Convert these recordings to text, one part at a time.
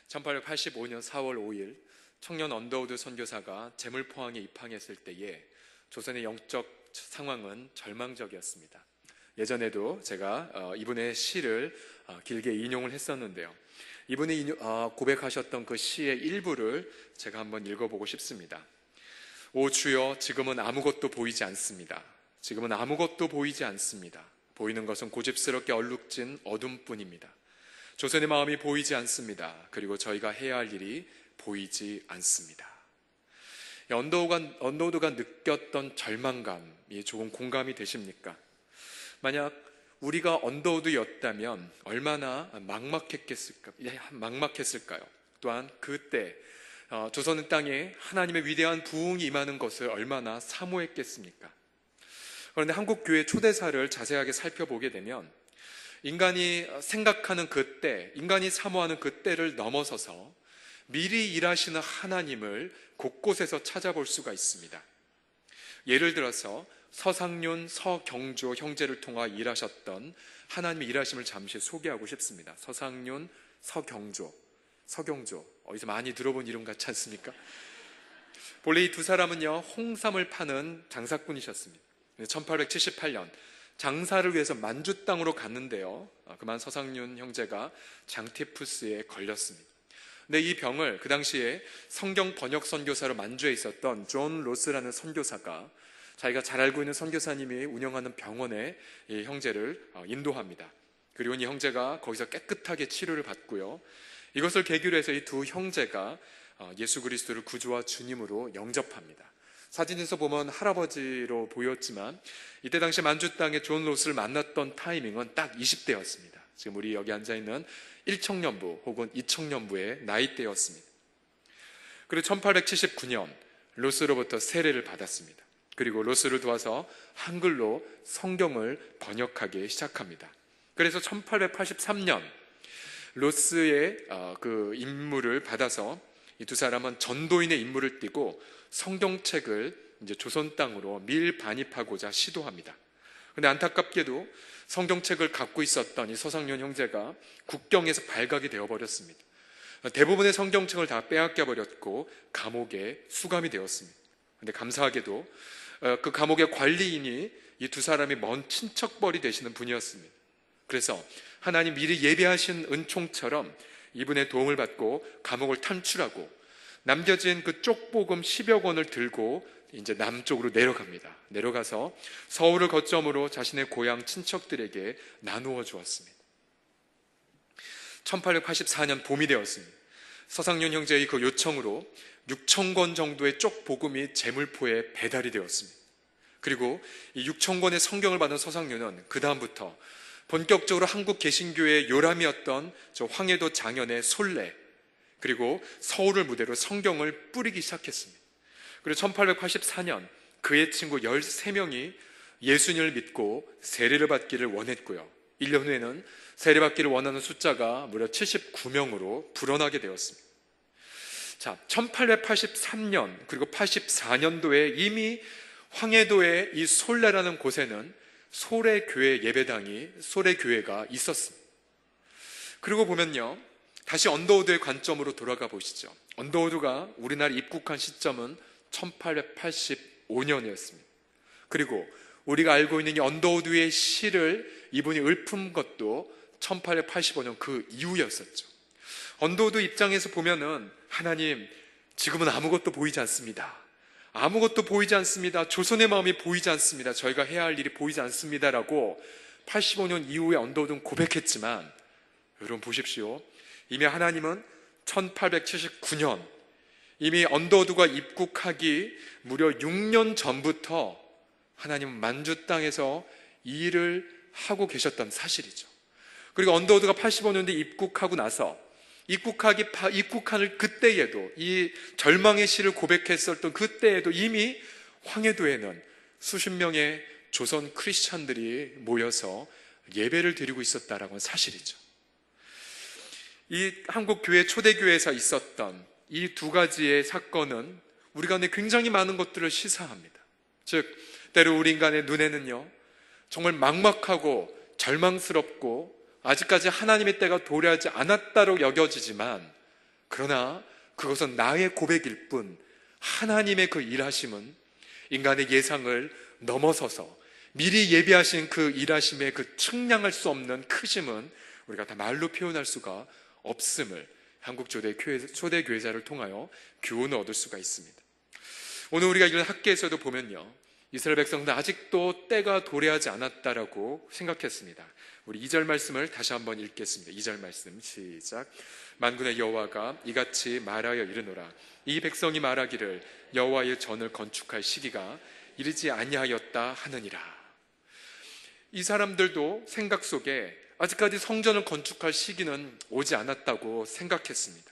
1885년 4월 5일 청년 언더우드 선교사가 재물포항에 입항했을 때에 조선의 영적 상황은 절망적이었습니다. 예전에도 제가 이분의 시를 길게 인용을 했었는데요. 이분이 고백하셨던 그 시의 일부를 제가 한번 읽어보고 싶습니다. 오 주여, 지금은 아무것도 보이지 않습니다. 지금은 아무것도 보이지 않습니다. 보이는 것은 고집스럽게 얼룩진 어둠뿐입니다. 조선의 마음이 보이지 않습니다. 그리고 저희가 해야 할 일이 보이지 않습니다. 언더우드가 느꼈던 절망감이 조금 공감이 되십니까? 만약 우리가 언더우드였다면 얼마나 막막했을까요? 또한 그때 조선 땅에 하나님의 위대한 부흥이 임하는 것을 얼마나 사모했겠습니까? 그런데 한국교회 초대사를 자세하게 살펴보게 되면 인간이 생각하는 그때, 인간이 사모하는 그때를 넘어서서 미리 일하시는 하나님을 곳곳에서 찾아볼 수가 있습니다. 예를 들어서 서상륜, 서경조 형제를 통하 일하셨던 하나님의 일하심을 잠시 소개하고 싶습니다. 서상륜, 서경조, 어디서 많이 들어본 이름 같지 않습니까? 본래 이 두 사람은요, 홍삼을 파는 장사꾼이셨습니다. 1878년 장사를 위해서 만주 땅으로 갔는데요, 그만 서상륜 형제가 장티푸스에 걸렸습니다. 근데 이 병을 그 당시에 성경 번역 선교사로 만주에 있었던 존 로스라는 선교사가 자기가 잘 알고 있는 선교사님이 운영하는 병원에 이 형제를 인도합니다. 그리고 이 형제가 거기서 깨끗하게 치료를 받고요, 이것을 계기로 해서 이 두 형제가 예수 그리스도를 구주와 주님으로 영접합니다. 사진에서 보면 할아버지로 보였지만 이때 당시 만주 땅에 존 로스를 만났던 타이밍은 딱 20대였습니다. 지금 우리 여기 앉아있는 1청년부 혹은 2청년부의 나이대였습니다. 그리고 1879년 로스로부터 세례를 받았습니다. 그리고 로스를 도와서 한글로 성경을 번역하기 시작합니다. 그래서 1883년 로스의 그 임무를 받아서 이 두 사람은 전도인의 임무를 띠고 성경책을 이제 조선 땅으로 밀반입하고자 시도합니다. 그런데 안타깝게도 성경책을 갖고 있었던 이 서상륜 형제가 국경에서 발각이 되어버렸습니다. 대부분의 성경책을 다 빼앗겨 버렸고 감옥에 수감이 되었습니다. 그런데 감사하게도 그 감옥의 관리인이 이 두 사람이 먼 친척벌이 되시는 분이었습니다. 그래서 하나님 미리 예비하신 은총처럼 이분의 도움을 받고 감옥을 탈출하고 남겨진 그 쪽복음 10여 권을 들고 이제 남쪽으로 내려갑니다. 내려가서 서울을 거점으로 자신의 고향 친척들에게 나누어 주었습니다. 1884년 봄이 되었습니다. 서상륜 형제의 그 요청으로 6,000권 정도의 쪽복음이 제물포에 배달이 되었습니다. 그리고 이 6,000권의 성경을 받은 서상륜은 그 다음부터 본격적으로 한국 개신교의 요람이었던 저 황해도 장현의 솔레, 그리고 서울을 무대로 성경을 뿌리기 시작했습니다. 그리고 1884년 그의 친구 13명이 예수님을 믿고 세례를 받기를 원했고요, 1년 후에는 세례받기를 원하는 숫자가 무려 79명으로 불어나게 되었습니다. 자, 1883년 그리고 84년도에 이미 황해도의 이 솔레라는 곳에는 소래교회 예배당이, 소래교회가 있었습니다. 그리고 보면요, 다시 언더우드의 관점으로 돌아가 보시죠. 언더우드가 우리나라에 입국한 시점은 1885년이었습니다. 그리고 우리가 알고 있는 이 언더우드의 시를 이분이 읊은 것도 1885년 그 이후였었죠. 언더우드 입장에서 보면은 하나님, 지금은 아무것도 보이지 않습니다. 아무것도 보이지 않습니다. 조선의 마음이 보이지 않습니다. 저희가 해야 할 일이 보이지 않습니다라고 85년 이후에 언더우드는 고백했지만, 여러분 보십시오. 이미 하나님은 1879년 이미 언더우드가 입국하기 무려 6년 전부터 하나님은 만주 땅에서 이 일을 하고 계셨던 사실이죠. 그리고 언더우드가 85년도에 입국하고 나서 입국하는 그때에도, 이 절망의 시를 고백했었던 그때에도 이미 황해도에는 수십 명의 조선 크리스찬들이 모여서 예배를 드리고 있었다라는 건 사실이죠. 이 한국교회 초대교회에서 있었던 이 두 가지의 사건은 우리 가운데 굉장히 많은 것들을 시사합니다. 즉, 때로 우리 인간의 눈에는요, 정말 막막하고 절망스럽고 아직까지 하나님의 때가 도래하지 않았다고 여겨지지만, 그러나 그것은 나의 고백일 뿐 하나님의 그 일하심은 인간의 예상을 넘어서서 미리 예비하신 그 일하심의 그 측량할 수 없는 크심은 우리가 다 말로 표현할 수가 없음을 한국 초대교회사를 통하여 교훈을 얻을 수가 있습니다. 오늘 우리가 읽은 학계에서도 보면요, 이스라엘 백성들 아직도 때가 도래하지 않았다라고 생각했습니다. 우리 2절 말씀을 다시 한번 읽겠습니다. 2절 말씀 시작. 만군의 여호와가 이같이 말하여 이르노라. 이 백성이 말하기를 여호와의 전을 건축할 시기가 이르지 아니하였다 하느니라. 이 사람들도 생각 속에 아직까지 성전을 건축할 시기는 오지 않았다고 생각했습니다.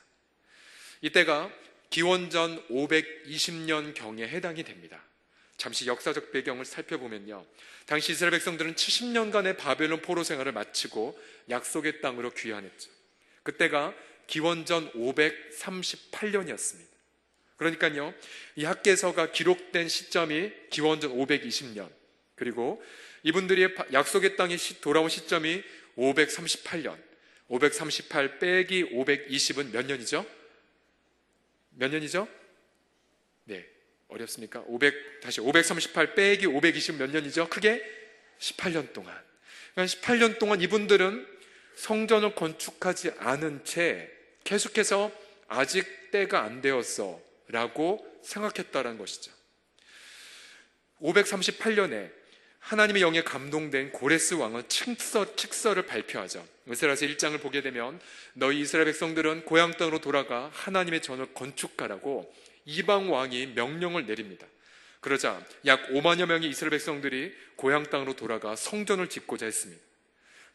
이때가 기원전 520년경에 해당이 됩니다. 잠시 역사적 배경을 살펴보면요, 당시 이스라엘 백성들은 70년간의 바벨론 포로 생활을 마치고 약속의 땅으로 귀환했죠. 그때가 기원전 538년이었습니다. 그러니까요, 이 학개서가 기록된 시점이 기원전 520년, 그리고 이분들이 약속의 땅에 돌아온 시점이 538년, 538 빼기 520은 몇 년이죠? 몇 년이죠? 네, 어렵습니까? 538 빼기 520은 몇 년이죠? 크게 18년 동안. 그러니까 18년 동안 이분들은 성전을 건축하지 않은 채 계속해서 아직 때가 안 되었어 라고 생각했다는 것이죠. 538년에 하나님의 영에 감동된 고레스 왕은 칙서를 발표하죠. 에스라서 1장을 보게 되면 너희 이스라엘 백성들은 고향 땅으로 돌아가 하나님의 전을 건축하라고 이방 왕이 명령을 내립니다. 그러자 약 5만여 명의 이스라엘 백성들이 고향 땅으로 돌아가 성전을 짓고자 했습니다.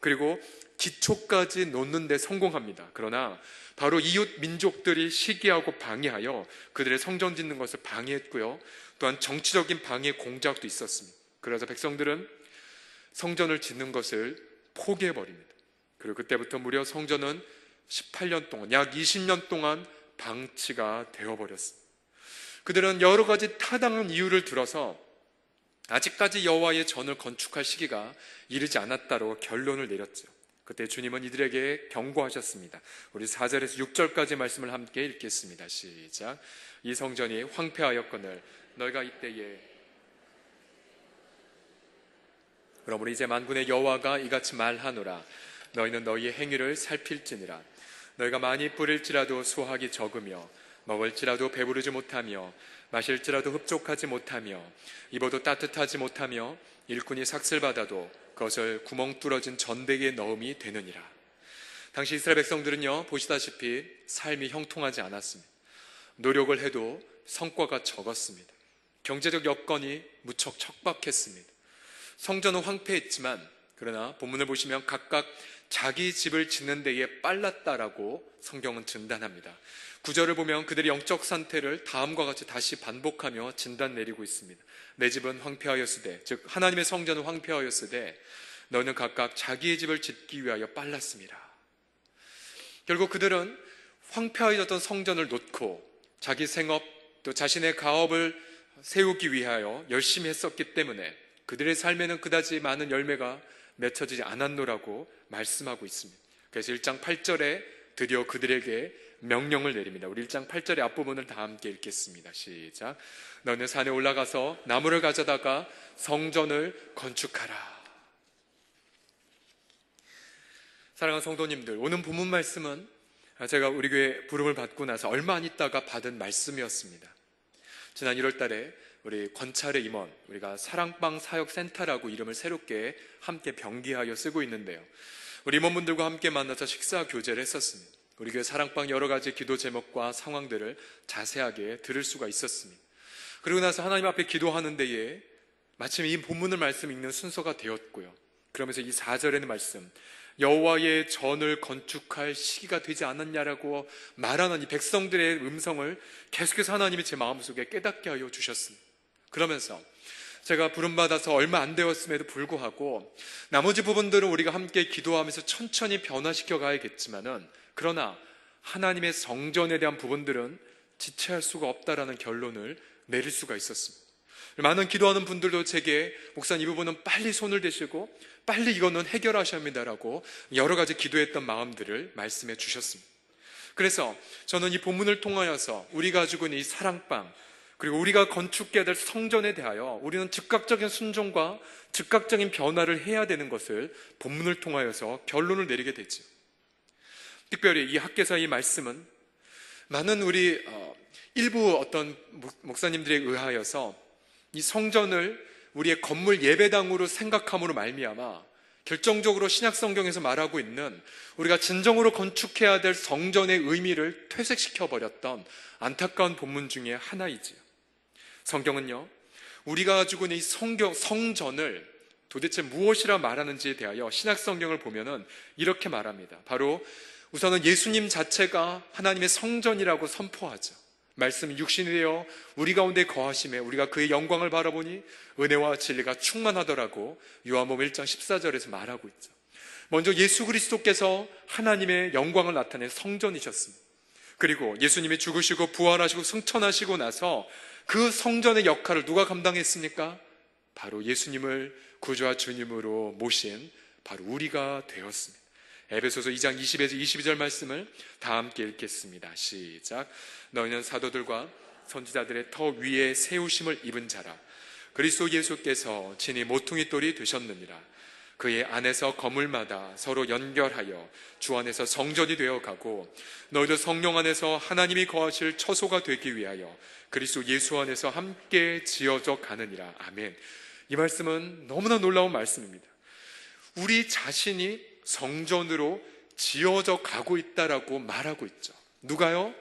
그리고 기초까지 놓는 데 성공합니다. 그러나 바로 이웃 민족들이 시기하고 방해하여 그들의 성전 짓는 것을 방해했고요, 또한 정치적인 방해 공작도 있었습니다. 그래서 백성들은 성전을 짓는 것을 포기해버립니다. 그리고 그때부터 무려 성전은 18년 동안, 약 20년 동안 방치가 되어버렸습니다. 그들은 여러 가지 타당한 이유를 들어서 아직까지 여호와의 전을 건축할 시기가 이르지 않았다고 결론을 내렸죠. 그때 주님은 이들에게 경고하셨습니다. 우리 4절에서 6절까지 말씀을 함께 읽겠습니다. 시작. 이 성전이 황폐하였거늘 너희가 이때에 그러므로 이제 만군의 여호와가 이같이 말하노라. 너희는 너희의 행위를 살필지니라. 너희가 많이 뿌릴지라도 수확이 적으며 먹을지라도 배부르지 못하며 마실지라도 흡족하지 못하며 입어도 따뜻하지 못하며 일꾼이 삭슬받아도 그것을 구멍 뚫어진 전대기에 넣음이 되느니라. 당시 이스라엘 백성들은요, 보시다시피 삶이 형통하지 않았습니다. 노력을 해도 성과가 적었습니다. 경제적 여건이 무척 척박했습니다. 성전은 황폐했지만 그러나 본문을 보시면 각각 자기 집을 짓는 데에 빨랐다라고 성경은 진단합니다. 9절을 보면 그들의 영적 상태를 다음과 같이 다시 반복하며 진단 내리고 있습니다. 내 집은 황폐하였으되, 즉 하나님의 성전은 황폐하였으되 너는 각각 자기의 집을 짓기 위하여 빨랐습니다. 결국 그들은 황폐하여졌던 성전을 놓고 자기 생업 또 자신의 가업을 세우기 위하여 열심히 했었기 때문에 그들의 삶에는 그다지 많은 열매가 맺혀지지 않았노라고 말씀하고 있습니다. 그래서 1장 8절에 드디어 그들에게 명령을 내립니다. 우리 1장 8절의 앞부분을 다 함께 읽겠습니다. 시작. 너는 산에 올라가서 나무를 가져다가 성전을 건축하라. 사랑하는 성도님들, 오늘 본문 말씀은 제가 우리 교회 부름을 받고 나서 얼마 안 있다가 받은 말씀이었습니다. 지난 1월 달에 우리 권찰의 임원, 우리가 사랑방 사역센터라고 이름을 새롭게 함께 병기하여 쓰고 있는데요, 우리 임원분들과 함께 만나서 식사 교제를 했었습니다. 우리 교회 사랑방 여러 가지 기도 제목과 상황들을 자세하게 들을 수가 있었습니다. 그리고 나서 하나님 앞에 기도하는 데에 마침 이 본문을 말씀 읽는 순서가 되었고요, 그러면서 이 4절에는 말씀, 여호와의 전을 건축할 시기가 되지 않았냐라고 말하는 이 백성들의 음성을 계속해서 하나님이 제 마음속에 깨닫게 하여 주셨습니다. 그러면서 제가 부름받아서 얼마 안 되었음에도 불구하고 나머지 부분들은 우리가 함께 기도하면서 천천히 변화시켜 가야겠지만은, 그러나 하나님의 성전에 대한 부분들은 지체할 수가 없다라는 결론을 내릴 수가 있었습니다. 많은 기도하는 분들도 제게 목사님 이 부분은 빨리 손을 대시고 빨리 이거는 해결하셔야 합니다라고 여러 가지 기도했던 마음들을 말씀해 주셨습니다. 그래서 저는 이 본문을 통하여서 우리가 가지고 있는 이 사랑방, 그리고 우리가 건축해야 될 성전에 대하여 우리는 즉각적인 순종과 즉각적인 변화를 해야 되는 것을 본문을 통하여서 결론을 내리게 되죠. 특별히 이 학개서 이 말씀은 많은 우리 일부 어떤 목사님들에 의하여서 이 성전을 우리의 건물 예배당으로 생각함으로 말미암아 결정적으로 신약 성경에서 말하고 있는 우리가 진정으로 건축해야 될 성전의 의미를 퇴색시켜 버렸던 안타까운 본문 중에 하나이지요. 성경은요, 우리가 가지고 있는 이 성전을 도대체 무엇이라 말하는지에 대하여 신약 성경을 보면은 이렇게 말합니다. 바로 우선은 예수님 자체가 하나님의 성전이라고 선포하죠. 말씀이 육신이 되어 우리 가운데 거하심에 우리가 그의 영광을 바라보니 은혜와 진리가 충만하더라고 요한복음 1장 14절에서 말하고 있죠. 먼저 예수 그리스도께서 하나님의 영광을 나타낸 성전이셨습니다. 그리고 예수님이 죽으시고 부활하시고 승천하시고 나서 그 성전의 역할을 누가 감당했습니까? 바로 예수님을 구주와 주님으로 모신 바로 우리가 되었습니다. 에베소서 2장 20에서 22절 말씀을 다 함께 읽겠습니다. 시작. 너희는 사도들과 선지자들의 터 위에 세우심을 입은 자라. 그리스도 예수께서 친히 모퉁이 돌이 되셨느니라. 그의 안에서 건물마다 서로 연결하여 주 안에서 성전이 되어가고 너희도 성령 안에서 하나님이 거하실 처소가 되기 위하여 그리스도 예수 안에서 함께 지어져 가느니라. 아멘. 이 말씀은 너무나 놀라운 말씀입니다. 우리 자신이 성전으로 지어져 가고 있다라고 말하고 있죠. 누가요?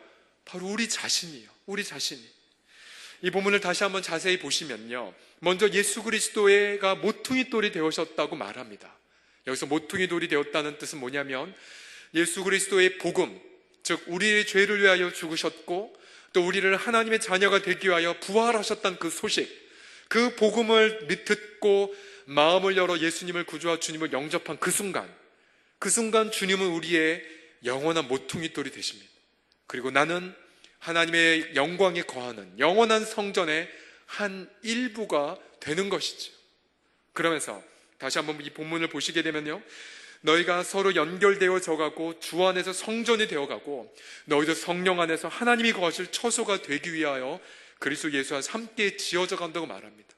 바로 우리 자신이요. 우리 자신이. 이 본문을 다시 한번 자세히 보시면요, 먼저 예수 그리스도가 모퉁이 돌이 되셨다고 말합니다. 여기서 모퉁이 돌이 되었다는 뜻은 뭐냐면 예수 그리스도의 복음, 즉 우리의 죄를 위하여 죽으셨고 또 우리를 하나님의 자녀가 되기 위하여 부활하셨다는 그 소식, 그 복음을 듣고 마음을 열어 예수님을 구주와 주님을 영접한 그 순간 주님은 우리의 영원한 모퉁이 돌이 되십니다. 그리고 나는 하나님의 영광에 거하는 영원한 성전의 한 일부가 되는 것이죠. 그러면서 다시 한번 이 본문을 보시게 되면요, 너희가 서로 연결되어져 가고 주 안에서 성전이 되어가고 너희도 성령 안에서 하나님이 거하실 처소가 되기 위하여 그리스도 예수 안에서 함께 지어져 간다고 말합니다.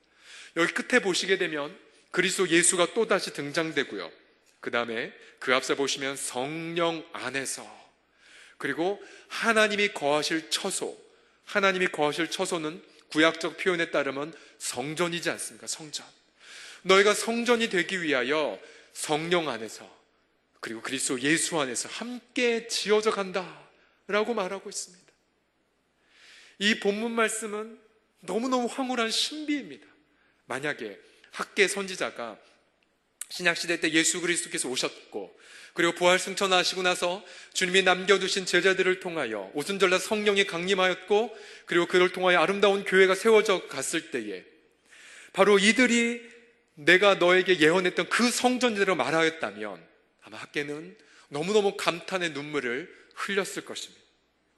여기 끝에 보시게 되면 그리스도 예수가 또다시 등장되고요, 그 다음에 그 앞서 보시면 성령 안에서, 그리고 하나님이 거하실 처소, 하나님이 거하실 처소는 구약적 표현에 따르면 성전이지 않습니까? 성전. 너희가 성전이 되기 위하여 성령 안에서 그리고 그리스도 예수 안에서 함께 지어져 간다라고 말하고 있습니다. 이 본문 말씀은 너무너무 황홀한 신비입니다. 만약에 학계 선지자가 신약시대 때 예수 그리스도께서 오셨고 그리고 부활 승천하시고 나서 주님이 남겨두신 제자들을 통하여 오순절날 성령이 강림하였고 그리고 그를 통하여 아름다운 교회가 세워져 갔을 때에 바로 이들이 내가 너에게 예언했던 그 성전대로 말하였다면 아마 학계는 너무너무 감탄의 눈물을 흘렸을 것입니다.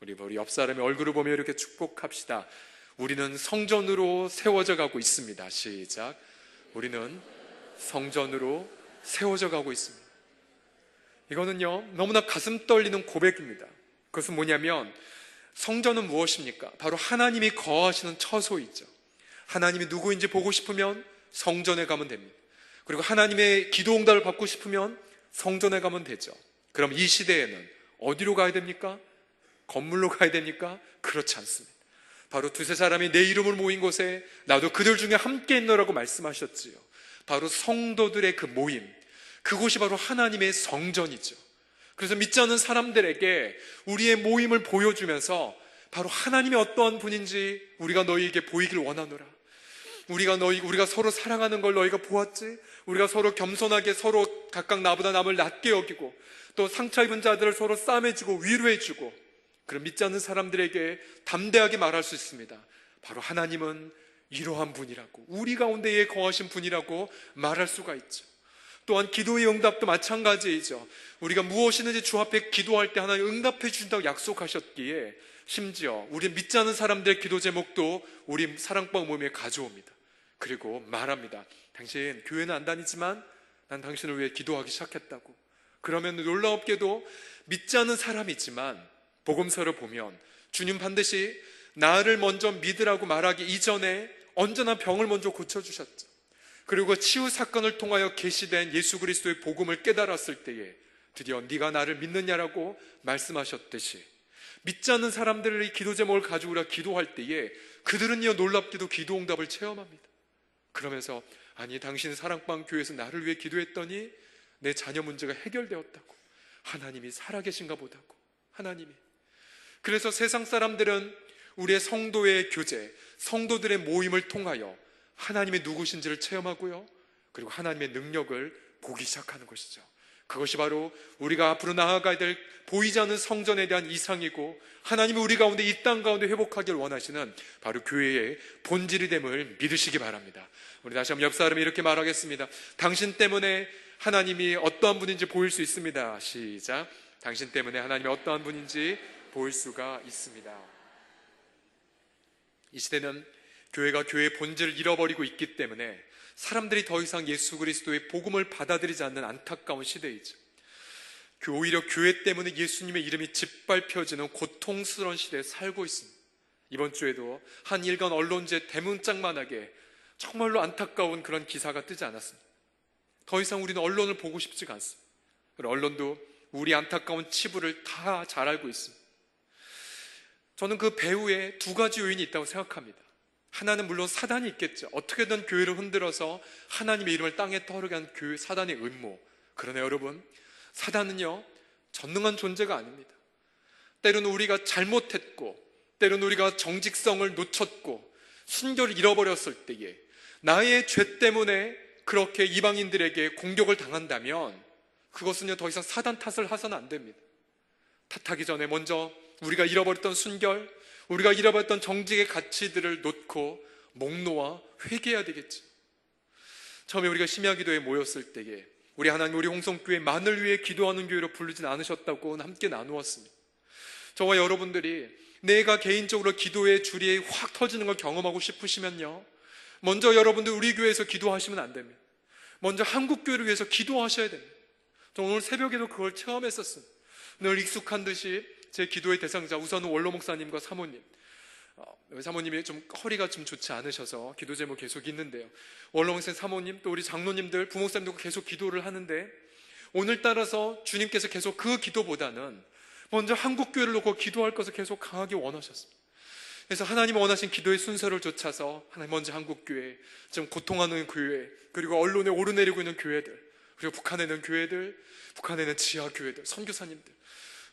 우리 옆 사람의 얼굴을 보며 이렇게 축복합시다. 우리는 성전으로 세워져 가고 있습니다. 시작. 우리는 성전으로 세워져 가고 있습니다. 이거는요, 너무나 가슴 떨리는 고백입니다. 그것은 뭐냐면 성전은 무엇입니까? 바로 하나님이 거하시는 처소이죠. 하나님이 누구인지 보고 싶으면 성전에 가면 됩니다. 그리고 하나님의 기도 응답을 받고 싶으면 성전에 가면 되죠. 그럼 이 시대에는 어디로 가야 됩니까? 건물로 가야 됩니까? 그렇지 않습니다. 바로 두세 사람이 내 이름을 모인 곳에 나도 그들 중에 함께 있노라고 말씀하셨지요. 바로 성도들의 그 모임, 그곳이 바로 하나님의 성전이죠. 그래서 믿지 않는 사람들에게 우리의 모임을 보여주면서 바로 하나님이 어떠한 분인지 우리가 너희에게 보이길 원하노라. 우리가 서로 사랑하는 걸 너희가 보았지? 우리가 서로 겸손하게 서로 각각 나보다 남을 낮게 여기고 또 상처 입은 자들을 서로 싸매주고 위로해주고, 그럼 믿지 않는 사람들에게 담대하게 말할 수 있습니다. 바로 하나님은 이러한 분이라고, 우리 가운데에 거하신 분이라고 말할 수가 있죠. 또한 기도의 응답도 마찬가지이죠. 우리가 무엇이든지 주 앞에 기도할 때 하나님 응답해 주신다고 약속하셨기에 심지어 우리 믿지 않는 사람들의 기도 제목도 우리 사랑방 모임에 가져옵니다. 그리고 말합니다. 당신 교회는 안 다니지만 난 당신을 위해 기도하기 시작했다고. 그러면 놀라웠게도 믿지 않는 사람이지만 복음서를 보면 주님 반드시 나를 먼저 믿으라고 말하기 이전에 언제나 병을 먼저 고쳐주셨죠. 그리고 치유 사건을 통하여 계시된 예수 그리스도의 복음을 깨달았을 때에 드디어 네가 나를 믿느냐라고 말씀하셨듯이 믿지 않는 사람들의 기도 제목을 가지고 우리가 기도할 때에 그들은요 놀랍게도 기도 응답을 체험합니다. 그러면서 아니 당신 사랑방 교회에서 나를 위해 기도했더니 내 자녀 문제가 해결되었다고, 하나님이 살아계신가 보다고, 하나님이. 그래서 세상 사람들은 우리의 성도의 교제, 성도들의 모임을 통하여 하나님의 누구신지를 체험하고요, 그리고 하나님의 능력을 보기 시작하는 것이죠. 그것이 바로 우리가 앞으로 나아가야 될 보이지 않는 성전에 대한 이상이고, 하나님이 우리 가운데 이 땅 가운데 회복하기를 원하시는 바로 교회의 본질이 됨을 믿으시기 바랍니다. 우리 다시 한번 옆 사람이 이렇게 말하겠습니다. 당신 때문에 하나님이 어떠한 분인지 보일 수 있습니다. 시작. 당신 때문에 하나님이 어떠한 분인지 보일 수가 있습니다. 이 시대는 교회가 교회의 본질을 잃어버리고 있기 때문에 사람들이 더 이상 예수 그리스도의 복음을 받아들이지 않는 안타까운 시대이죠. 오히려 교회 때문에 예수님의 이름이 짓밟혀지는 고통스러운 시대에 살고 있습니다. 이번 주에도 한 일간 언론지에 대문짝만하게 정말로 안타까운 그런 기사가 뜨지 않았습니다. 더 이상 우리는 언론을 보고 싶지가 않습니다. 언론도 우리 안타까운 치부를 다 잘 알고 있습니다. 저는 그 배후에 두 가지 요인이 있다고 생각합니다. 하나는 물론 사단이 있겠죠. 어떻게든 교회를 흔들어서 하나님의 이름을 땅에 떠오르게 한 교회 사단의 음모. 그러나 여러분, 사단은요 전능한 존재가 아닙니다. 때로는 우리가 잘못했고, 때로는 우리가 정직성을 놓쳤고 순결을 잃어버렸을 때에 나의 죄 때문에 그렇게 이방인들에게 공격을 당한다면 그것은요 더 이상 사단 탓을 해서는 안 됩니다. 탓하기 전에 먼저 우리가 잃어버렸던 순결, 우리가 잃어버렸던 정직의 가치들을 놓고 목 놓아 회개해야 되겠죠. 처음에 우리가 심야 기도에 모였을 때에 우리 하나님, 우리 홍성교회만을 위해 기도하는 교회로 부르진 않으셨다고 함께 나누었습니다. 저와 여러분들이 내가 개인적으로 기도의 줄이 확 터지는 걸 경험하고 싶으시면요, 먼저 여러분들 우리 교회에서 기도하시면 안 됩니다. 먼저 한국교회를 위해서 기도하셔야 됩니다. 저 오늘 새벽에도 그걸 체험했었습니다. 늘 익숙한 듯이 제 기도의 대상자, 우선은 원로 목사님과 사모님, 사모님이 좀 허리가 좀 좋지 않으셔서 기도 제목 계속 있는데요, 원로 목사님, 사모님, 또 우리 장로님들, 부목사님도 계속 기도를 하는데 오늘따라서 주님께서 계속 그 기도보다는 먼저 한국교회를 놓고 기도할 것을 계속 강하게 원하셨습니다. 그래서 하나님이 원하신 기도의 순서를 쫓아서 하나님 먼저 한국교회, 지금 고통하는 교회, 그리고 언론에 오르내리고 있는 교회들, 그리고 북한에 있는 교회들, 북한에 있는 지하교회들, 선교사님들,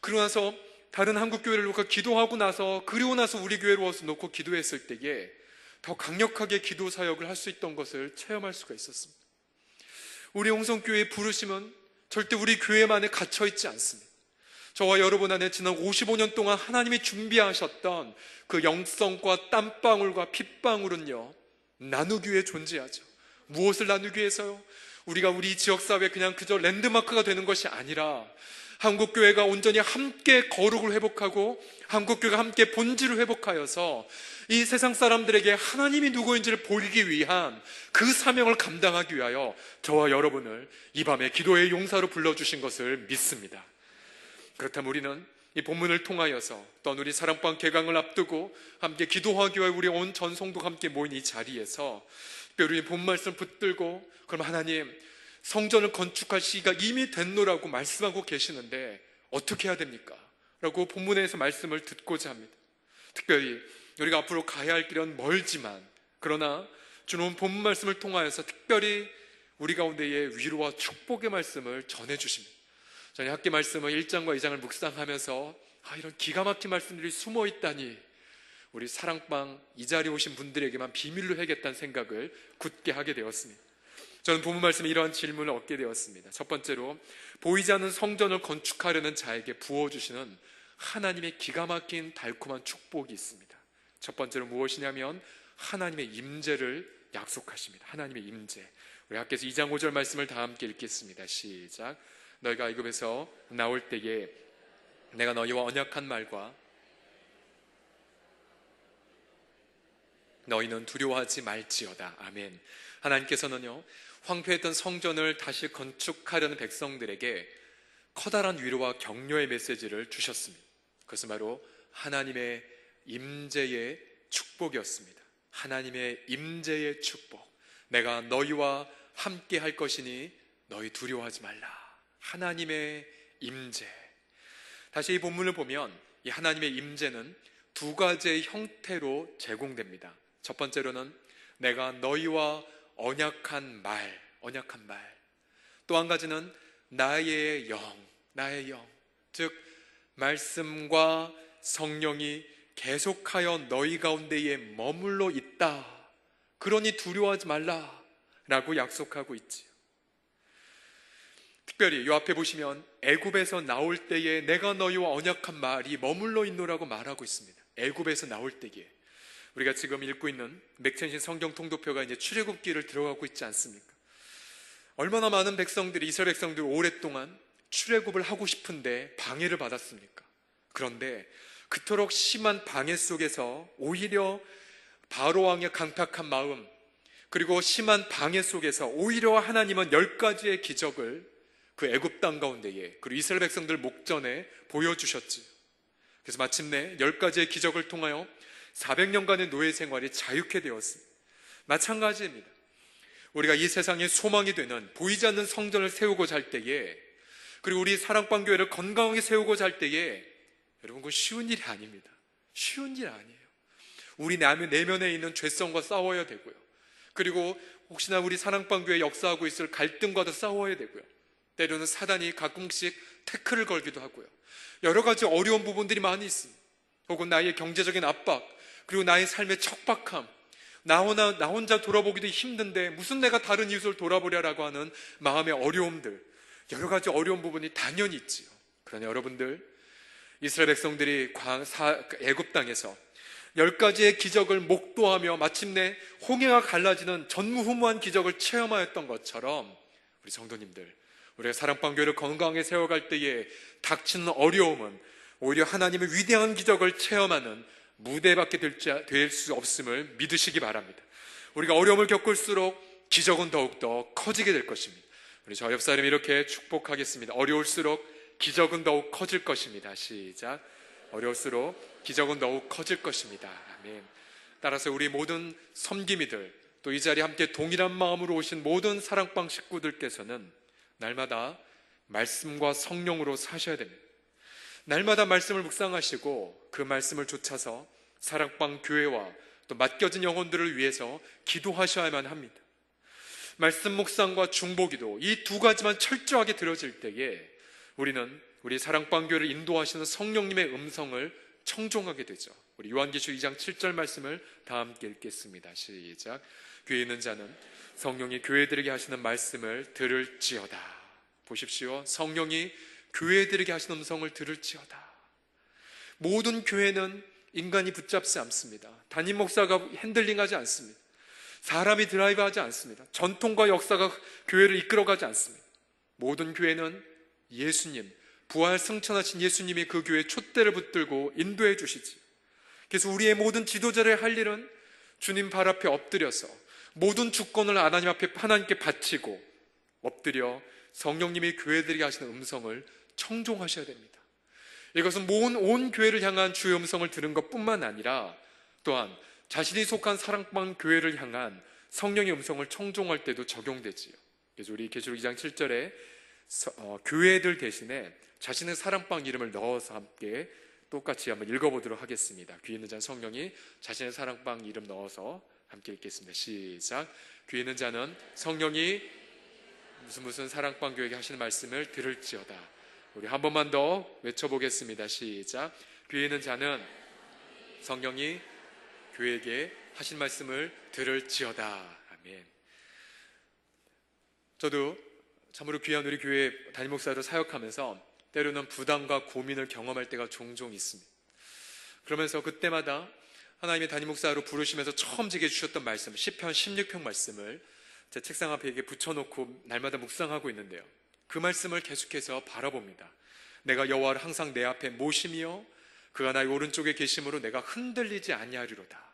그러고 나서 다른 한국교회를 놓고 기도하고 나서, 그리고 나서 우리 교회로 와서 놓고 기도했을 때에 더 강력하게 기도 사역을 할 수 있던 것을 체험할 수가 있었습니다. 우리 홍성교회의 부르심은 절대 우리 교회만에 갇혀있지 않습니다. 저와 여러분 안에 지난 55년 동안 하나님이 준비하셨던 그 영성과 땀방울과 핏방울은요 나누기 위해 존재하죠. 무엇을 나누기 위해서요? 우리가 우리 지역사회에 그냥 그저 랜드마크가 되는 것이 아니라 한국교회가 온전히 함께 거룩을 회복하고 한국교회가 함께 본질을 회복하여서 이 세상 사람들에게 하나님이 누구인지를 보이기 위한 그 사명을 감당하기 위하여 저와 여러분을 이 밤에 기도의 용사로 불러주신 것을 믿습니다. 그렇다면 우리는 이 본문을 통하여서 또 우리 사랑방 개강을 앞두고 함께 기도하기 위해 우리 온 전성도가 함께 모인 이 자리에서 특별히 본 말씀 붙들고, 그럼 하나님 성전을 건축할 시기가 이미 됐노라고 말씀하고 계시는데 어떻게 해야 됩니까? 라고 본문에서 말씀을 듣고자 합니다. 특별히 우리가 앞으로 가야 할 길은 멀지만, 그러나 주는 본문 말씀을 통하여서 특별히 우리 가운데의 위로와 축복의 말씀을 전해주십니다. 저는 학기 말씀을 1장과 2장을 묵상하면서 이런 기가 막힌 말씀들이 숨어 있다니, 우리 사랑방 이 자리에 오신 분들에게만 비밀로 해야겠다는 생각을 굳게 하게 되었습니다. 저는 본문 말씀에 이러한 질문을 얻게 되었습니다. 첫 번째로, 보이지 않는 성전을 건축하려는 자에게 부어주시는 하나님의 기가 막힌 달콤한 축복이 있습니다. 첫 번째로 무엇이냐면 하나님의 임재를 약속하십니다. 하나님의 임재. 우리 학교에서 2장 5절 말씀을 다 함께 읽겠습니다. 시작. 너희가 애굽에서 나올 때에 내가 너희와 언약한 말과 너희는 두려워하지 말지어다. 아멘. 하나님께서는요 황폐했던 성전을 다시 건축하려는 백성들에게 커다란 위로와 격려의 메시지를 주셨습니다. 그것은 바로 하나님의 임재의 축복이었습니다. 하나님의 임재의 축복. 내가 너희와 함께 할 것이니 너희 두려워하지 말라. 하나님의 임재. 다시 이 본문을 보면 이 하나님의 임재는 두 가지의 형태로 제공됩니다. 첫 번째로는 내가 너희와 언약한 말. 또 한 가지는 나의 영. 즉 말씀과 성령이 계속하여 너희 가운데에 머물러 있다. 그러니 두려워하지 말라 라고 약속하고 있지요. 특별히 이 앞에 보시면 애굽에서 나올 때에 내가 너희와 언약한 말이 머물러 있노라고 말하고 있습니다. 애굽에서 나올 때에 우리가 지금 읽고 있는 맥천신 성경 통도표가 이제 출애굽기를 들어가고 있지 않습니까? 얼마나 많은 백성들이, 이스라엘 백성들이 오랫동안 출애굽을 하고 싶은데 방해를 받았습니까? 그런데 그토록 심한 방해 속에서 오히려 바로 왕의 강팍한 마음, 그리고 심한 방해 속에서 오히려 하나님은 10가지의 기적을 그 애굽 땅 가운데에, 그리고 이스라엘 백성들 목전에 보여주셨지. 그래서 마침내 10가지의 기적을 통하여 400년간의 노예 생활이 자유케 되었습니다. 마찬가지입니다. 우리가 이 세상의 소망이 되는 보이지 않는 성전을 세우고자 할 때에, 그리고 우리 사랑방교회를 건강하게 세우고자 할 때에, 여러분 그건 쉬운 일이 아닙니다. 쉬운 일 아니에요. 우리 내면에 있는 죄성과 싸워야 되고요. 그리고 혹시나 우리 사랑방교회 역사하고 있을 갈등과도 싸워야 되고요. 때로는 사단이 가끔씩 태클을 걸기도 하고요. 여러 가지 어려운 부분들이 많이 있습니다. 혹은 나의 경제적인 압박, 그리고 나의 삶의 척박함, 나 혼자 돌아보기도 힘든데 무슨 내가 다른 이웃을 돌아보려라고 하는 마음의 어려움들, 여러 가지 어려운 부분이 당연히 있지요. 그러나 여러분들, 이스라엘 백성들이 애굽 땅에서 10가지의 기적을 목도하며 마침내 홍해가 갈라지는 전무후무한 기적을 체험하였던 것처럼 우리 성도님들, 우리가 사랑방교회를 건강하게 세워갈 때에 닥치는 어려움은 오히려 하나님의 위대한 기적을 체험하는 무대밖에 될 수 없음을 믿으시기 바랍니다. 우리가 어려움을 겪을수록 기적은 더욱더 커지게 될 것입니다. 우리 저 옆 사람이 이렇게 축복하겠습니다. 어려울수록 기적은 더욱 커질 것입니다. 시작. 어려울수록 기적은 더욱 커질 것입니다. 아멘. 따라서 우리 모든 섬김이들, 또 이 자리에 함께 동일한 마음으로 오신 모든 사랑방 식구들께서는 날마다 말씀과 성령으로 사셔야 됩니다. 날마다 말씀을 묵상하시고 그 말씀을 좇아서 사랑방 교회와 또 맡겨진 영혼들을 위해서 기도하셔야만 합니다. 말씀 묵상과 중보기도, 이 두 가지만 철저하게 들어질 때에 우리는 우리 사랑방 교회를 인도하시는 성령님의 음성을 청종하게 되죠. 우리 요한계시록 2장 7절 말씀을 다 함께 읽겠습니다. 시작. 교회에 있는 자는 성령이 교회들에게 하시는 말씀을 들을지어다. 보십시오. 성령이 교회들에게 하시는 음성을 들을지어다. 모든 교회는 인간이 붙잡지 않습니다. 담임 목사가 핸들링하지 않습니다. 사람이 드라이브하지 않습니다. 전통과 역사가 교회를 이끌어가지 않습니다. 모든 교회는 예수님, 부활 승천하신 예수님이 그 교회에 촛대를 붙들고 인도해 주시지. 그래서 우리의 모든 지도자를 할 일은 주님 발 앞에 엎드려서 모든 주권을 하나님께 바치고 엎드려 성령님이 교회들에게 하시는 음성을 청종하셔야 됩니다. 이것은 온 교회를 향한 주의 음성을 들은 것뿐만 아니라 또한 자신이 속한 사랑방 교회를 향한 성령의 음성을 청종할 때도 적용되지요. 그래서 우리 계시록 2장 7절에 교회들 대신에 자신의 사랑방 이름을 넣어서 함께 똑같이 한번 읽어보도록 하겠습니다. 귀 있는 자는 성령이 자신의 사랑방 이름 넣어서 함께 읽겠습니다. 시작. 귀 있는 자는 성령이 무슨 사랑방 교회에게 하시는 말씀을 들을지어다. 우리 한 번만 더 외쳐보겠습니다. 시작. 귀 있는 자는 성령이 교회에게 하신 말씀을 들을지어다. 아멘. 저도 참으로 귀한 우리 교회 담임 목사로 사역하면서 때로는 부담과 고민을 경험할 때가 종종 있습니다. 그러면서 그때마다 하나님의 담임 목사로 부르시면서 처음 제게 주셨던 말씀, 시편 16편 말씀을 제 책상 앞에 이렇게 붙여놓고 날마다 묵상하고 있는데요. 그 말씀을 계속해서 바라봅니다. 내가 여호와를 항상 내 앞에 모시며 그가 나의 오른쪽에 계심으로 내가 흔들리지 아니하리로다.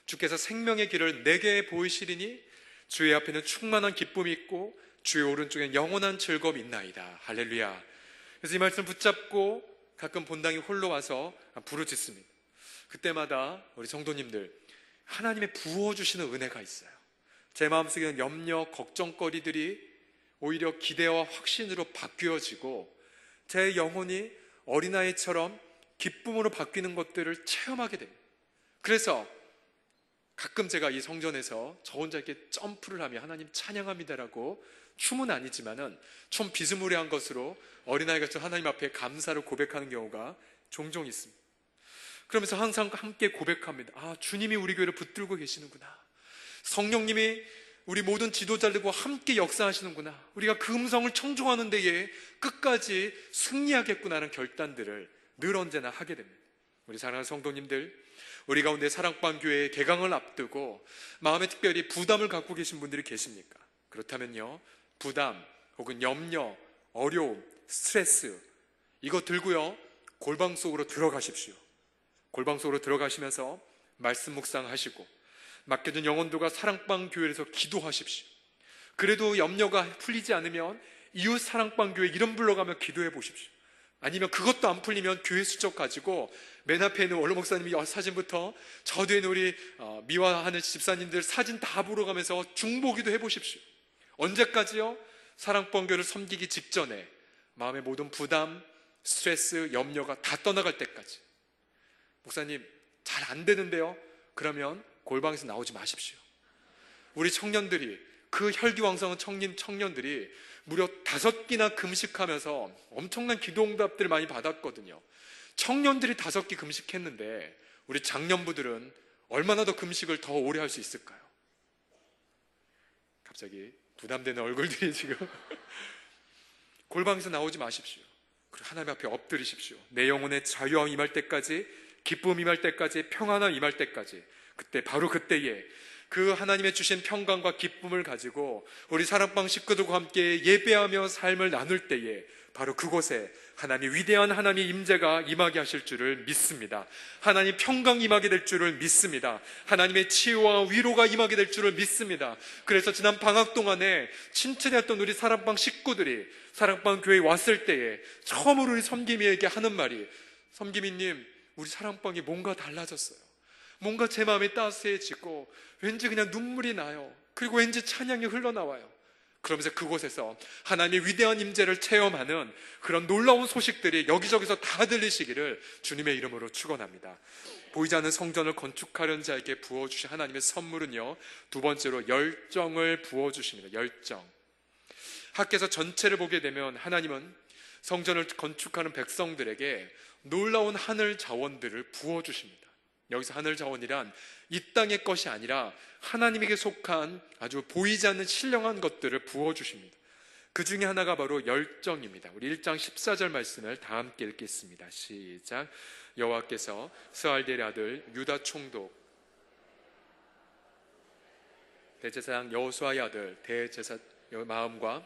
주께서 생명의 길을 내게 보이시리니 주의 앞에는 충만한 기쁨이 있고 주의 오른쪽엔 영원한 즐거움이 있나이다. 할렐루야. 그래서 이 말씀 붙잡고 가끔 본당에 홀로 와서 부르짖습니다. 그때마다 우리 성도님들, 하나님의 부어주시는 은혜가 있어요. 제 마음속에는 염려, 걱정거리들이 오히려 기대와 확신으로 바뀌어지고 제 영혼이 어린아이처럼 기쁨으로 바뀌는 것들을 체험하게 됩니다. 그래서 가끔 제가 이 성전에서 저 혼자 이렇게 점프를 하며 하나님 찬양합니다라고, 춤은 아니지만은 좀 비스무리한 것으로 어린아이같이 하나님 앞에 감사를 고백하는 경우가 종종 있습니다. 그러면서 항상 함께 고백합니다. 아, 주님이 우리 교회를 붙들고 계시는구나. 성령님이 우리 모든 지도자들과 함께 역사하시는구나. 우리가 그 음성을 청종하는 데에 끝까지 승리하겠구나라는 결단들을 늘 언제나 하게 됩니다. 우리 사랑하는 성도님들, 우리 가운데 사랑방교회 개강을 앞두고 마음에 특별히 부담을 갖고 계신 분들이 계십니까? 그렇다면요, 부담 혹은 염려, 어려움, 스트레스, 이거 들고요, 골방 속으로 들어가십시오. 골방 속으로 들어가시면서 말씀 묵상하시고 맡겨진 영혼들과 사랑방 교회에서 기도하십시오. 그래도 염려가 풀리지 않으면 이웃 사랑방 교회 이름 불러가며 기도해 보십시오. 아니면 그것도 안 풀리면 교회 수첩 가지고 맨 앞에 있는 원로 목사님이 사진부터 저 뒤에 있는 우리 미화하는 집사님들 사진 다 보러 가면서 중보기도 해보십시오. 언제까지요? 사랑방 교회를 섬기기 직전에 마음의 모든 부담, 스트레스, 염려가 다 떠나갈 때까지. 목사님 잘 안 되는데요? 그러면 골방에서 나오지 마십시오. 우리 청년들이, 그 혈기왕성한 청년들이 무려 5끼나 금식하면서 엄청난 기도응답들을 많이 받았거든요. 청년들이 5끼 금식했는데 우리 장년부들은 얼마나 더 금식을 더 오래 할 수 있을까요? 갑자기 부담되는 얼굴들이 지금. 골방에서 나오지 마십시오. 그리고 하나님 앞에 엎드리십시오. 내 영혼의 자유함 임할 때까지, 기쁨 임할 때까지, 평안함 임할 때까지, 그때 바로 그때에 그 하나님의 주신 평강과 기쁨을 가지고 우리 사랑방 식구들과 함께 예배하며 삶을 나눌 때에 바로 그곳에 하나님의 위대한 하나님의 임재가 임하게 하실 줄을 믿습니다. 하나님 평강 임하게 될 줄을 믿습니다. 하나님의 치유와 위로가 임하게 될 줄을 믿습니다. 그래서 지난 방학 동안에 친천이었던 우리 사랑방 식구들이 사랑방 교회에 왔을 때에 처음으로 우리 섬김이에게 하는 말이, 섬김이님, 우리 사랑방이 뭔가 달라졌어요. 뭔가 제 마음이 따스해지고 왠지 그냥 눈물이 나요. 그리고 왠지 찬양이 흘러나와요. 그러면서 그곳에서 하나님의 위대한 임재를 체험하는 그런 놀라운 소식들이 여기저기서 다 들리시기를 주님의 이름으로 축원합니다. 보이지 않는 성전을 건축하려는 자에게 부어주신 하나님의 선물은요, 두 번째로 열정을 부어주십니다. 열정. 학교에서 전체를 보게 되면 하나님은 성전을 건축하는 백성들에게 놀라운 하늘 자원들을 부어주십니다. 여기서 하늘 자원이란 이 땅의 것이 아니라 하나님에게 속한 아주 보이지 않는 신령한 것들을 부어주십니다. 그 중에 하나가 바로 열정입니다. 우리 1장 14절 말씀을 다 함께 읽겠습니다. 시작. 여호와께서 스알델의 아들 유다 총독 대제사장 여호수아의 아들 대제사 마음과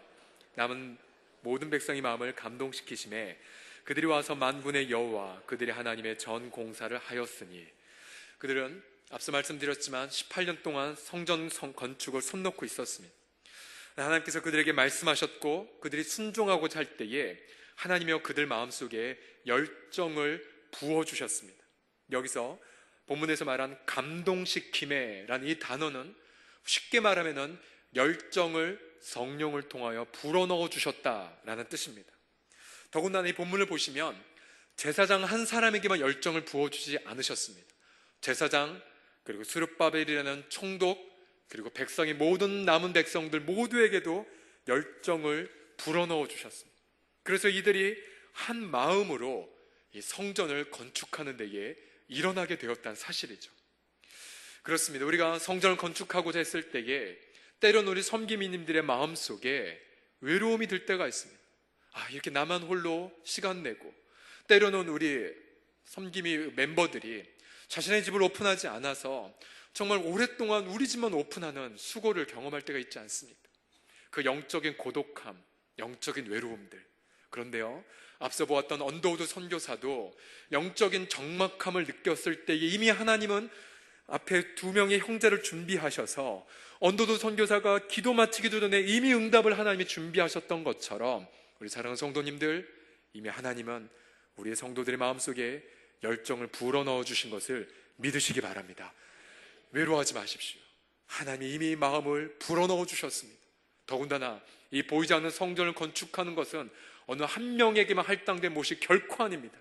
남은 모든 백성의 마음을 감동시키심에 그들이 와서 만군의 여호와 그들의 하나님의 전 공사를 하였으니, 그들은 앞서 말씀드렸지만 18년 동안 성전 건축을 손 놓고 있었습니다. 하나님께서 그들에게 말씀하셨고 그들이 순종하고자 할 때에 하나님이여 그들 마음속에 열정을 부어주셨습니다. 여기서 본문에서 말한 감동시킴에라는 이 단어는 쉽게 말하면 열정을 성령을 통하여 불어넣어 주셨다라는 뜻입니다. 더군다나 이 본문을 보시면 제사장 한 사람에게만 열정을 부어주지 않으셨습니다. 제사장, 그리고 스룹바벨이라는 총독, 그리고 백성의 모든 남은 백성들 모두에게도 열정을 불어넣어 주셨습니다. 그래서 이들이 한 마음으로 이 성전을 건축하는 데에 일어나게 되었다는 사실이죠. 그렇습니다. 우리가 성전을 건축하고자 했을 때에 때로는 우리 섬기미님들의 마음속에 외로움이 들 때가 있습니다. 이렇게 나만 홀로 시간 내고, 때로는 우리 섬김이 멤버들이 자신의 집을 오픈하지 않아서 정말 오랫동안 우리 집만 오픈하는 수고를 경험할 때가 있지 않습니까? 그 영적인 고독함, 영적인 외로움들. 그런데요, 앞서 보았던 언더우드 선교사도 영적인 적막함을 느꼈을 때에 이미 하나님은 앞에 2명의 형제를 준비하셔서 언더우드 선교사가 기도 마치기도 전에 이미 응답을 하나님이 준비하셨던 것처럼 우리 사랑하는 성도님들, 이미 하나님은 우리의 성도들의 마음속에 열정을 불어넣어 주신 것을 믿으시기 바랍니다. 외로워하지 마십시오. 하나님이 이미 마음을 불어넣어 주셨습니다. 더군다나 이 보이지 않는 성전을 건축하는 것은 어느 한 명에게만 할당된 몫이 결코 아닙니다.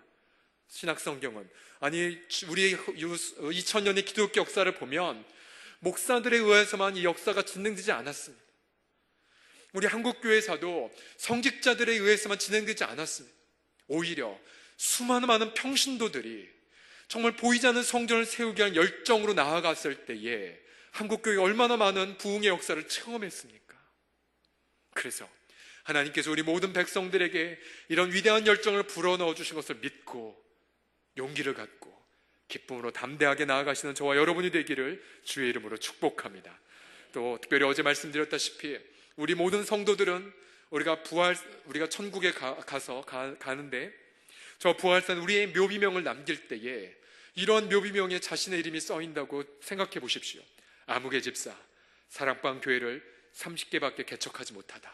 신약성경은, 아니 우리 2000년의 기독교 역사를 보면 목사들에 의해서만 이 역사가 진행되지 않았습니다. 우리 한국교회사도 성직자들에 의해서만 진행되지 않았습니다. 오히려 수많은 많은 평신도들이 정말 보이지 않는 성전을 세우기 위한 열정으로 나아갔을 때에 한국교회가 얼마나 많은 부흥의 역사를 체험했습니까? 그래서 하나님께서 우리 모든 백성들에게 이런 위대한 열정을 불어넣어 주신 것을 믿고 용기를 갖고 기쁨으로 담대하게 나아가시는 저와 여러분이 되기를 주의 이름으로 축복합니다. 또 특별히 어제 말씀드렸다시피 우리 모든 성도들은 우리가 천국에 가는데 저 부활산 우리의 묘비명을 남길 때에 이런 묘비명에 자신의 이름이 써있다고 생각해 보십시오. 아무개 집사, 사랑방 교회를 30개밖에 개척하지 못하다.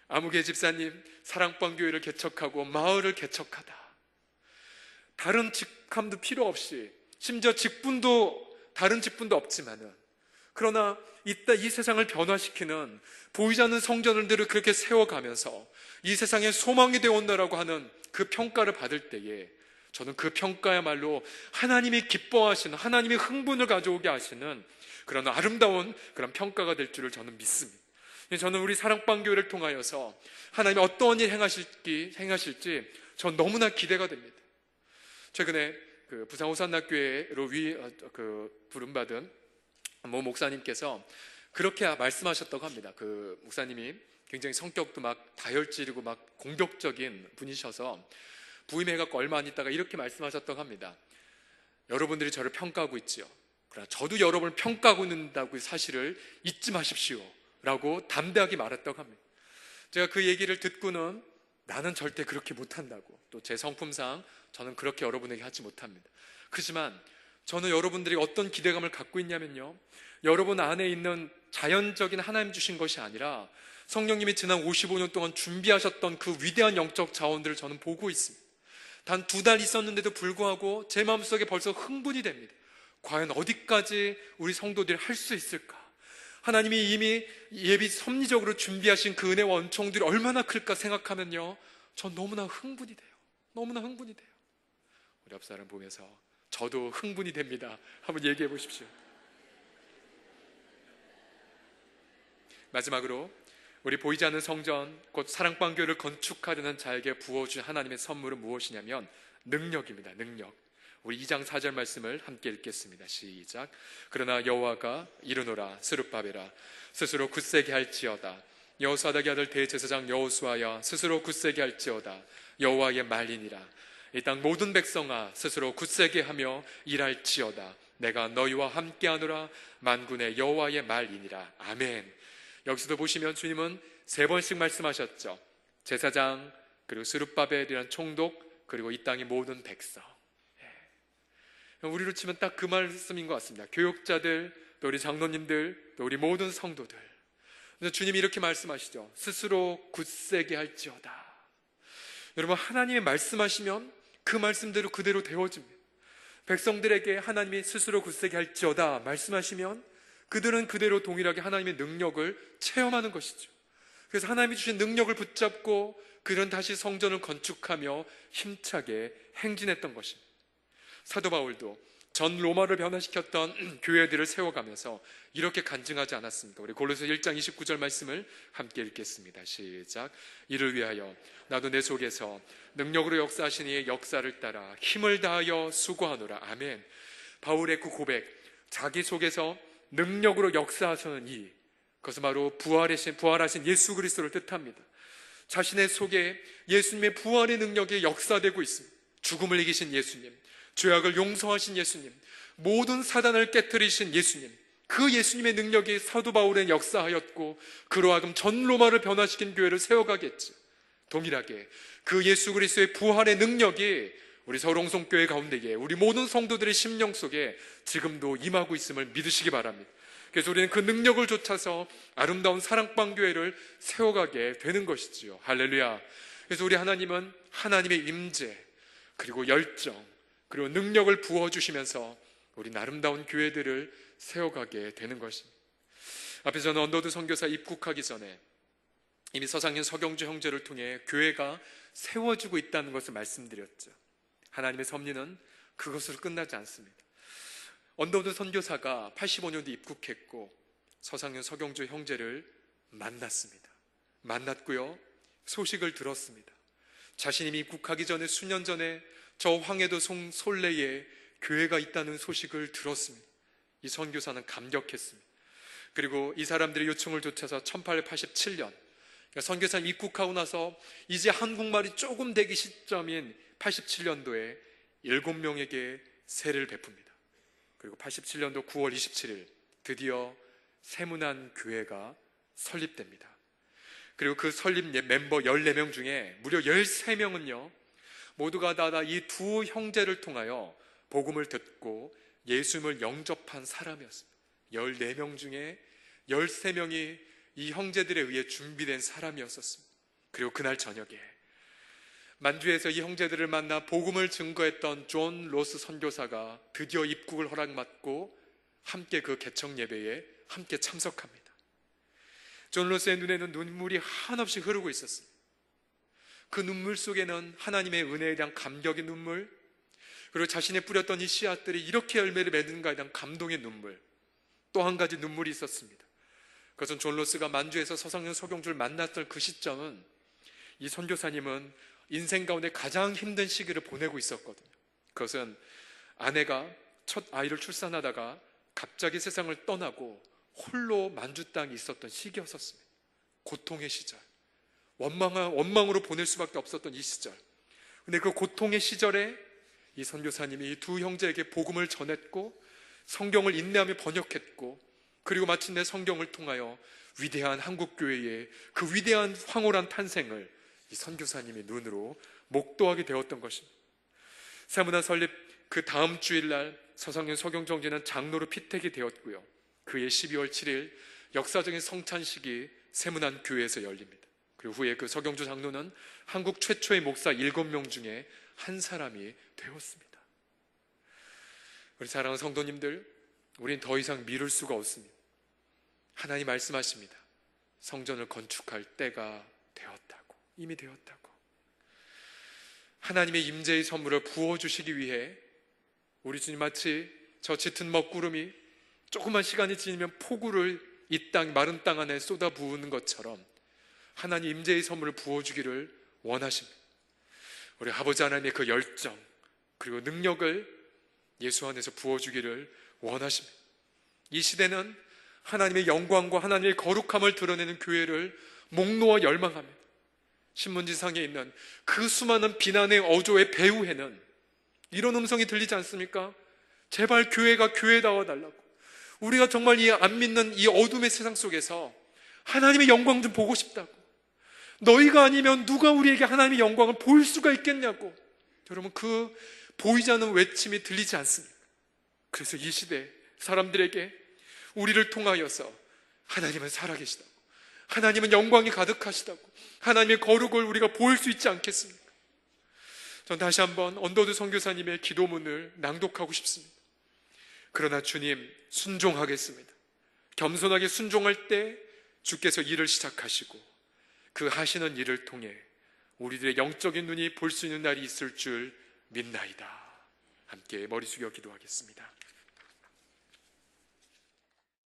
아무개 집사님, 사랑방 교회를 개척하고 마을을 개척하다. 다른 직함도 필요 없이, 심지어 다른 직분도 없지만은, 그러나 이 세상을 변화시키는 보이지 않는 성전들을 그렇게 세워가면서 이 세상의 소망이 되었다라고 하는 그 평가를 받을 때에 저는 그 평가야말로 하나님이 기뻐하시는, 하나님이 흥분을 가져오게 하시는 그런 아름다운 그런 평가가 될 줄을 저는 믿습니다. 저는 우리 사랑방교회를 통하여서 하나님이 어떠한 일 행하실지 전 너무나 기대가 됩니다. 최근에 그 부산 호산나교회로 부름받은 모 목사님께서 그렇게 말씀하셨다고 합니다. 그 목사님이 굉장히 성격도 막 다혈질이고 막 공격적인 분이셔서 부임해갖고 얼마 안 있다가 이렇게 말씀하셨다고 합니다. 여러분들이 저를 평가하고 있지요. 그러나 저도 여러분을 평가하고 있다고 사실을 잊지 마십시오 라고 담대하게 말했다고 합니다. 제가 그 얘기를 듣고는 나는 절대 그렇게 못한다고, 또 제 성품상 저는 그렇게 여러분에게 하지 못합니다. 그렇지만 저는 여러분들이 어떤 기대감을 갖고 있냐면요, 여러분 안에 있는 자연적인 하나님 주신 것이 아니라 성령님이 지난 55년 동안 준비하셨던 그 위대한 영적 자원들을 저는 보고 있습니다. 단 2달 있었는데도 불구하고 제 마음속에 벌써 흥분이 됩니다. 과연 어디까지 우리 성도들이 할 수 있을까? 하나님이 이미 섭리적으로 준비하신 그 은혜와 은총들이 얼마나 클까 생각하면요, 전 너무나 흥분이 돼요. 너무나 흥분이 돼요. 우리 옆 사람 보면서 저도 흥분이 됩니다. 한번 얘기해 보십시오. 마지막으로 우리 보이지 않는 성전, 곧 사랑방교를 건축하려는 자에게 부어준 하나님의 선물은 무엇이냐면 능력입니다. 능력. 우리 2장 4절 말씀을 함께 읽겠습니다. 시작. 그러나 여호와가 이르노라 스룹바벨아 스스로 굳세게 할지어다. 여호사닥의 아들 대제사장 여호수아야 스스로 굳세게 할지어다. 여호와의 말이니라. 이 땅 모든 백성아 스스로 굳세게 하며 일할지어다. 내가 너희와 함께하노라. 만군의 여호와의 말이니라. 아멘. 여기서도 보시면 주님은 3번씩 말씀하셨죠. 제사장, 그리고 스룹바벨이라는 총독, 그리고 이 땅의 모든 백성. 우리로 치면 딱 그 말씀인 것 같습니다. 교육자들, 또 우리 장로님들, 또 우리 모든 성도들. 그래서 주님이 이렇게 말씀하시죠. 스스로 굳세게 할지어다. 여러분, 하나님이 말씀하시면 그 말씀대로 그대로 되어집니다. 백성들에게 하나님이 스스로 굳세게 할지어다 말씀하시면 그들은 그대로 동일하게 하나님의 능력을 체험하는 것이죠. 그래서 하나님이 주신 능력을 붙잡고 그들은 다시 성전을 건축하며 힘차게 행진했던 것입니다. 사도 바울도 전 로마를 변화시켰던 교회들을 세워가면서 이렇게 간증하지 않았습니까? 우리 골로새 1장 29절 말씀을 함께 읽겠습니다. 시작. 이를 위하여 나도 내 속에서 능력으로 역사하신 이의 역사를 따라 힘을 다하여 수고하노라. 아멘. 바울의 그 고백, 자기 속에서 능력으로 역사하시는 이, 그것은 바로 부활하신 예수 그리스도를 뜻합니다. 자신의 속에 예수님의 부활의 능력이 역사되고 있습니다. 죽음을 이기신 예수님, 죄악을 용서하신 예수님, 모든 사단을 깨뜨리신 예수님, 그 예수님의 능력이 사도 바울에 역사하였고 그로 하여금 전 로마를 변화시킨 교회를 세워가겠죠. 동일하게 그 예수 그리스도의 부활의 능력이 우리 서울홍성교회 가운데에 우리 모든 성도들의 심령 속에 지금도 임하고 있음을 믿으시기 바랍니다. 그래서 우리는 그 능력을 좇아서 아름다운 사랑방교회를 세워가게 되는 것이지요. 할렐루야. 그래서 우리 하나님은 하나님의 임재, 그리고 열정, 그리고 능력을 부어주시면서 우리 아름다운 교회들을 세워가게 되는 것입니다. 앞에서 저는 언더우드 선교사 입국하기 전에 이미 서상현 서경주 형제를 통해 교회가 세워지고 있다는 것을 말씀드렸죠. 하나님의 섭리는 그것으로 끝나지 않습니다. 언더우드 선교사가 85년도 입국했고 서상현 서경주 형제를 만났습니다. 만났고요, 소식을 들었습니다. 자신이 입국하기 전에 수년 전에 저 황해도 솔레에 교회가 있다는 소식을 들었습니다. 이 선교사는 감격했습니다. 그리고 이 사람들의 요청을 쫓아서 1887년 선교사님 입국하고 나서 이제 한국말이 조금 되기 시점인 87년도에 7명에게 세례를 베풉니다. 그리고 87년도 9월 27일 드디어 세문안 교회가 설립됩니다. 그리고 그 설립 멤버 14명 중에 무려 13명은요 모두가 다 이 두 형제를 통하여 복음을 듣고 예수님을 영접한 사람이었습니다. 14명 중에 13명이 이 형제들에 의해 준비된 사람이었었습니다. 그리고 그날 저녁에 만주에서 이 형제들을 만나 복음을 증거했던 존 로스 선교사가 드디어 입국을 허락받고 함께 그 개청 예배에 함께 참석합니다. 존 로스의 눈에는 눈물이 한없이 흐르고 있었습니다. 그 눈물 속에는 하나님의 은혜에 대한 감격의 눈물, 그리고 자신의 뿌렸던 이 씨앗들이 이렇게 열매를 맺는가에 대한 감동의 눈물, 또 한 가지 눈물이 있었습니다. 그것은 존 로스가 만주에서 서상현 서경주를 만났던 그 시점은 이 선교사님은 인생 가운데 가장 힘든 시기를 보내고 있었거든요. 그것은 아내가 첫 아이를 출산하다가 갑자기 세상을 떠나고 홀로 만주 땅에 있었던 시기였었습니다. 고통의 시절, 원망으로 보낼 수밖에 없었던 이 시절. 근데 그 고통의 시절에 이 선교사님이 이 두 형제에게 복음을 전했고 성경을 인내하며 번역했고, 그리고 마침내 성경을 통하여 위대한 한국교회의 그 위대한 황홀한 탄생을 이 선교사님의 눈으로 목도하게 되었던 것입니다. 세문안 설립 그 다음 주일날 서상현 서경정제는 장로로 피택이 되었고요, 그해 12월 7일 역사적인 성찬식이 세문안 교회에서 열립니다. 그리고 후에 그 서경주 장로는 한국 최초의 목사 7명 중에 한 사람이 되었습니다. 우리 사랑하는 성도님들, 우린 더 이상 미룰 수가 없습니다. 하나님 말씀하십니다. 성전을 건축할 때가 되었다고, 이미 되었다고. 하나님의 임재의 선물을 부어주시기 위해 우리 주님 마치 저 짙은 먹구름이 조그만 시간이 지나면 폭우를 이 땅, 마른 땅 안에 쏟아 부으는 것처럼 하나님 임재의 선물을 부어주기를 원하십니다. 우리 아버지 하나님의 그 열정 그리고 능력을 예수 안에서 부어주기를 원하십니다. 이 시대는 하나님의 영광과 하나님의 거룩함을 드러내는 교회를 목 놓아 열망합니다. 신문지상에 있는 그 수많은 비난의 어조의 배후에는 이런 음성이 들리지 않습니까? 제발 교회가 교회다워 달라고, 우리가 정말 이 안 믿는 이 어둠의 세상 속에서 하나님의 영광 좀 보고 싶다고, 너희가 아니면 누가 우리에게 하나님의 영광을 보일 수가 있겠냐고. 여러분, 그 보이지 않는 외침이 들리지 않습니까? 그래서 이 시대 사람들에게 우리를 통하여서 하나님은 살아계시다고, 하나님은 영광이 가득하시다고, 하나님의 거룩을 우리가 보일 수 있지 않겠습니까? 전 다시 한번 언더우드 선교사님의 기도문을 낭독하고 싶습니다. 그러나 주님, 순종하겠습니다. 겸손하게 순종할 때 주께서 일을 시작하시고 그 하시는 일을 통해 우리들의 영적인 눈이 볼 수 있는 날이 있을 줄 믿나이다. 함께 머리 숙여 기도하겠습니다.